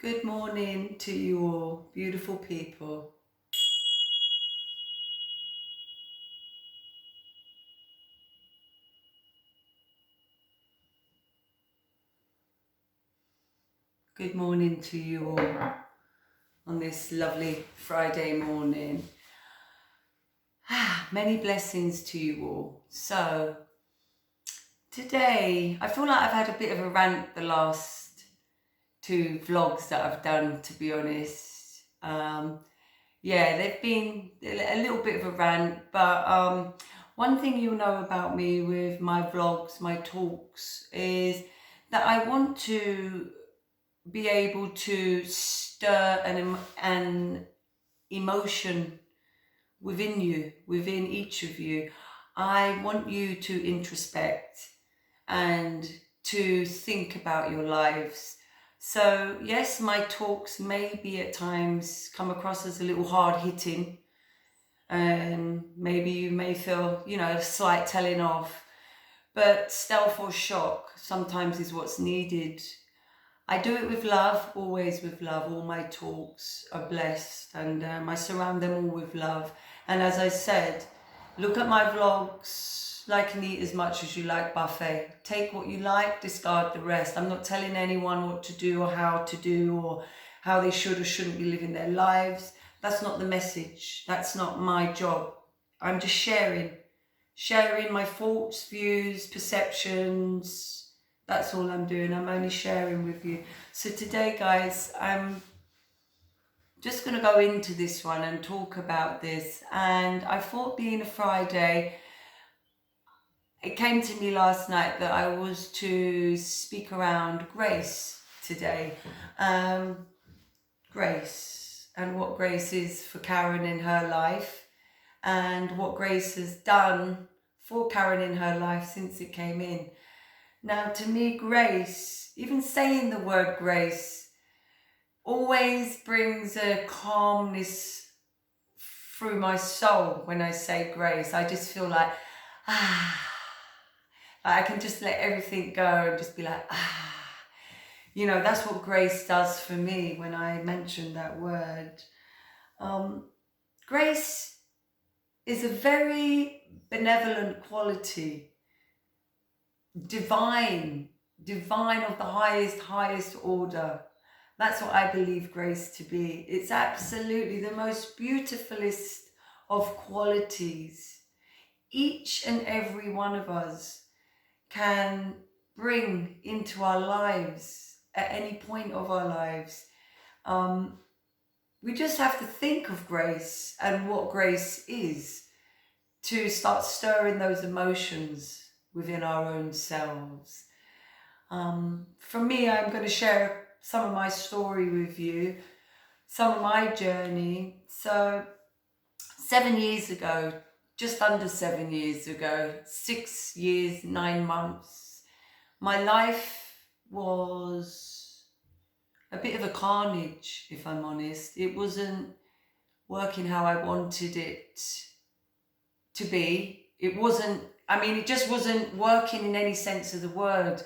Good morning to you all, beautiful people. Good morning to you all on this lovely Friday morning. Many blessings to you all. So, today, I feel like I've had a bit of a rant the last two vlogs that I've done, to be honest. They've been a little bit of a rant, but one thing you'll know about me with my vlogs, my talks, is that I want to be able to stir an emotion within you, within each of you. I want you to introspect and to think about your lives. So yes, my talks may be at times come across as a little hard hitting, and maybe you may feel, a slight telling off, but stealth or shock sometimes is what's needed. I do it with love, always with love. All my talks are blessed, and I surround them all with love. And as I said, look at my vlogs, like and eat as much as you like buffet. Take what you like, discard the rest. I'm not telling anyone what to do or how to do or how they should or shouldn't be living their lives. That's not the message. That's not my job. I'm just sharing my thoughts, views, perceptions. That's all I'm doing. I'm only sharing with you. So today, guys, I'm just going to go into this one and talk about this. And I thought, being a Friday, it came to me last night that I was to speak around grace today. Grace, and what grace is for Karen in her life, and what grace has done for Karen in her life since it came in. Now, to me, grace, even saying the word grace, always brings a calmness through my soul when I say grace. I just feel like I can just let everything go and just be like, that's what grace does for me when I mention that word. Grace is a very benevolent quality. Divine of the highest order. That's what I believe grace to be. It's absolutely the most beautifulest of qualities. Each and every one of us can bring into our lives at any point of our lives. We just have to think of grace and what grace is to start stirring those emotions within our own selves. For me, I'm going to share some of my story with you, some of my journey. So 7 years ago, just under 7 years ago, 6 years, 9 months, my life was a bit of a carnage, if I'm honest. It wasn't working how I wanted it to be. It just wasn't working in any sense of the word.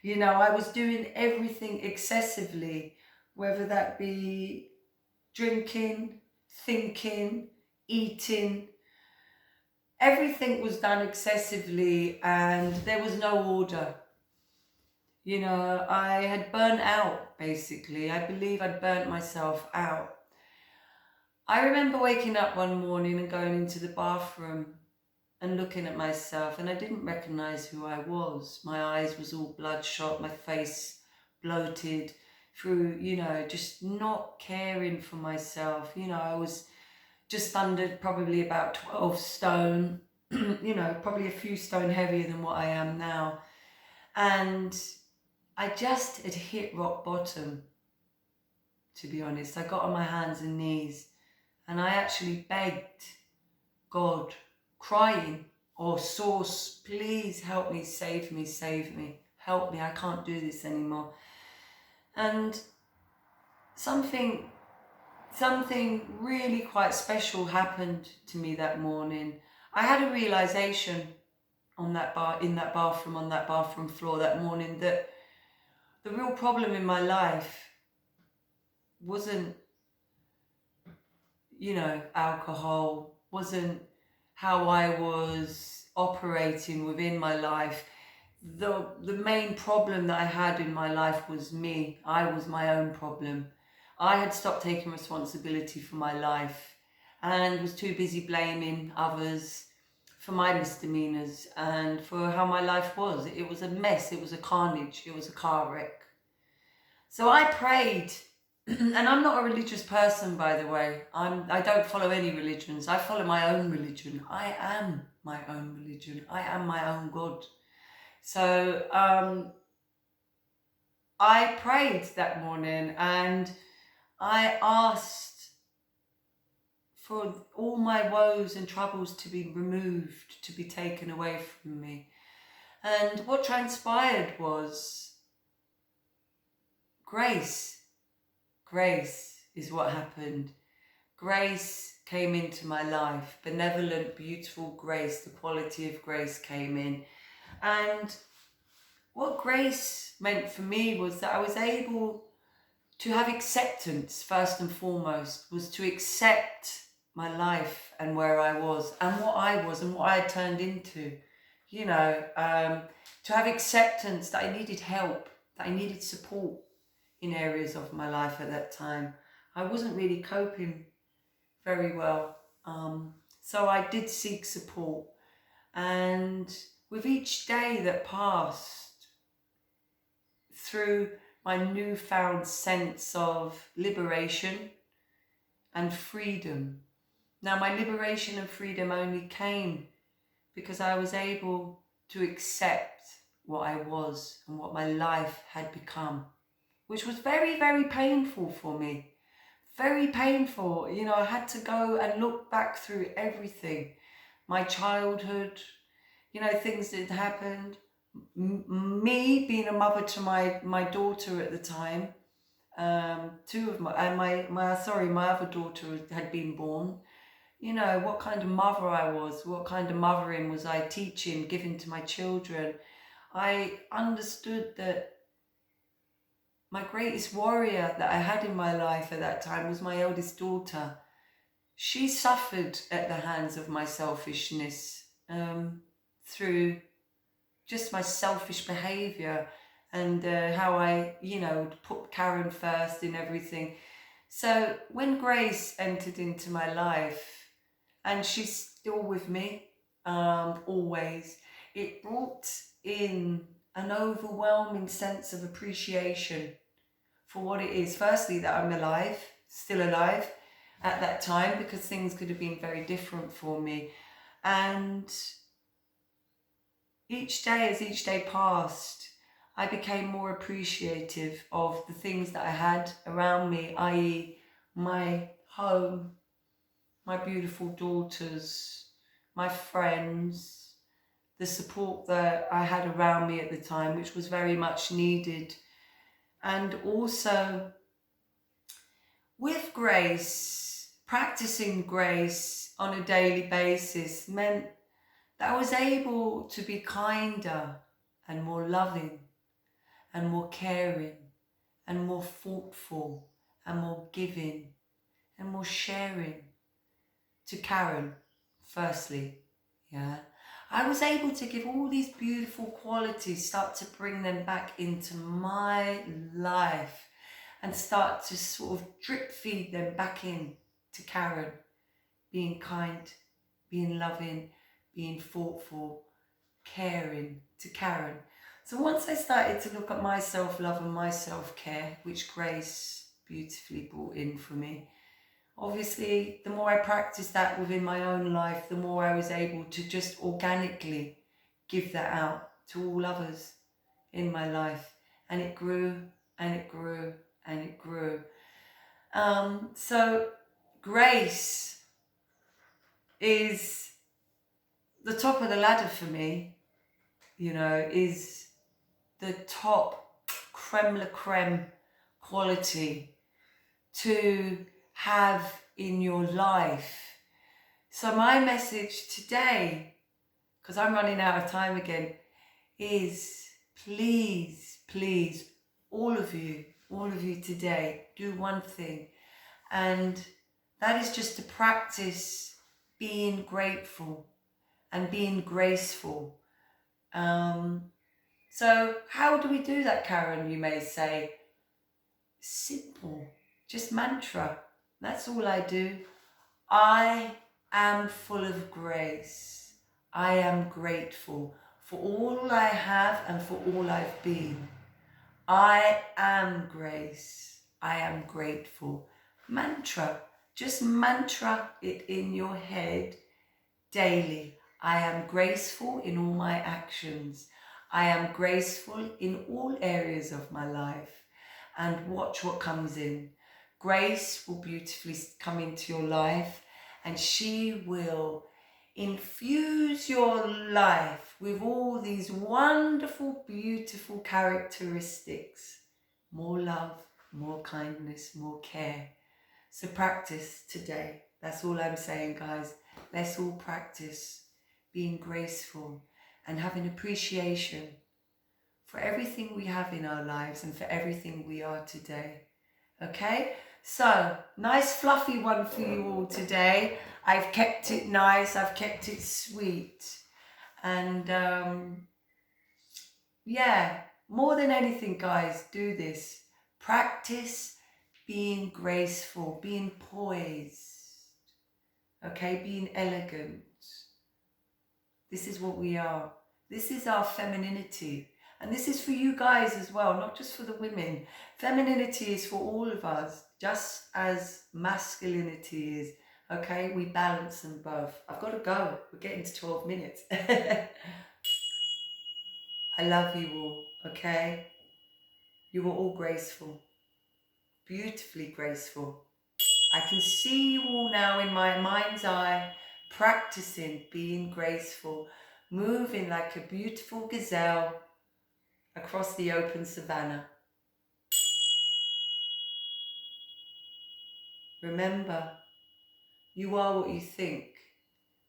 I was doing everything excessively, whether that be drinking, thinking, eating. Everything was done excessively, and there was no order. I had burnt out, basically. I believe I'd burnt myself out. I remember waking up one morning and going into the bathroom and looking at myself, and I didn't recognize who I was. My eyes was all bloodshot, my face bloated through, just not caring for myself. I was just under probably about 12 stone, probably a few stone heavier than what I am now. And I just had hit rock bottom, to be honest. I got on my hands and knees and I actually begged God, crying, "Oh, source, please help me, save me, help me, I can't do this anymore." And something really quite special happened to me that morning. I had a realization in that bathroom floor that morning, that the real problem in my life wasn't, alcohol, wasn't how I was operating within my life. The main problem that I had in my life was me. I was my own problem. I had stopped taking responsibility for my life and was too busy blaming others for my misdemeanors and for how my life was. It was a mess. It was a carnage. It was a car wreck. So I prayed, and I'm not a religious person, by the way. I don't follow any religions. I follow my own religion. I am my own religion. I am my own God. So I prayed that morning and I asked for all my woes and troubles to be removed, to be taken away from me. And what transpired was grace. Grace is what happened. Grace came into my life. Benevolent, beautiful grace, the quality of grace came in. And what grace meant for me was that I was able to have acceptance, first and foremost, was to accept my life and where I was and what I was and what I had turned into. To have acceptance that I needed help, that I needed support in areas of my life at that time. I wasn't really coping very well. So I did seek support. And with each day that passed, through my newfound sense of liberation and freedom. Now, my liberation and freedom only came because I was able to accept what I was and what my life had become, which was very, very painful for me. Very painful. I had to go and look back through everything. My childhood, things that had happened. Me being a mother to my daughter at the time. My other daughter had been born. What kind of mother I was, what kind of mothering was I teaching, giving to my children. I understood that my greatest warrior that I had in my life at that time was my eldest daughter. She suffered at the hands of my selfishness, through just my selfish behaviour and how I, put Karen first in everything. So when Grace entered into my life, and she's still with me, always, it brought in an overwhelming sense of appreciation for what it is. Firstly, that I'm alive, still alive at that time, because things could have been very different for me. And each day, as each day passed, I became more appreciative of the things that I had around me, i.e. my home, my beautiful daughters, my friends, the support that I had around me at the time, which was very much needed. And also with grace, practicing grace on a daily basis meant that I was able to be kinder and more loving and more caring and more thoughtful and more giving and more sharing to Karen, firstly. I was able to give all these beautiful qualities, start to bring them back into my life and start to sort of drip feed them back in to Karen, being kind, being loving, being thoughtful, caring to Karen. So once I started to look at my self-love and my self-care, which Grace beautifully brought in for me, obviously, the more I practiced that within my own life, the more I was able to just organically give that out to all others in my life. And it grew and it grew and it grew. So grace is the top of the ladder for me, is the top creme la creme quality to have in your life. So my message today, because I'm running out of time again, is please, please, all of you, all of you today, do one thing. And that is just to practice being grateful and being graceful. So how do we do that, Karen, you may say? Simple, just mantra. That's all I do. I am full of grace. I am grateful for all I have and for all I've been. I am grace. I am grateful. Mantra. Just mantra it in your head daily. I am graceful in all my actions. I am graceful in all areas of my life. And watch what comes in. Grace will beautifully come into your life, and she will infuse your life with all these wonderful, beautiful characteristics. More love, more kindness, more care. So practice today. That's all I'm saying, guys. Let's all practice being graceful and having appreciation for everything we have in our lives and for everything we are today. Okay? So, nice fluffy one for you all today. I've kept it nice. I've kept it sweet. And yeah, more than anything, guys, do this. Practice being graceful, being poised, okay, being elegant. This is what we are. This is our femininity. And this is for you guys as well, not just for the women. Femininity is for all of us, just as masculinity is. Okay, we balance them both. I've got to go. We're getting to 12 minutes. I love you all, okay? You are all graceful, beautifully graceful. I can see you all now in my mind's eye, practicing being graceful, moving like a beautiful gazelle across the open savannah. Remember, you are what you think,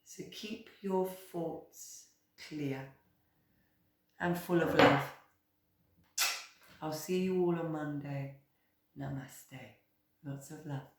so keep your thoughts clear and full of love. I'll see you all on Monday. Namaste. Lots of love.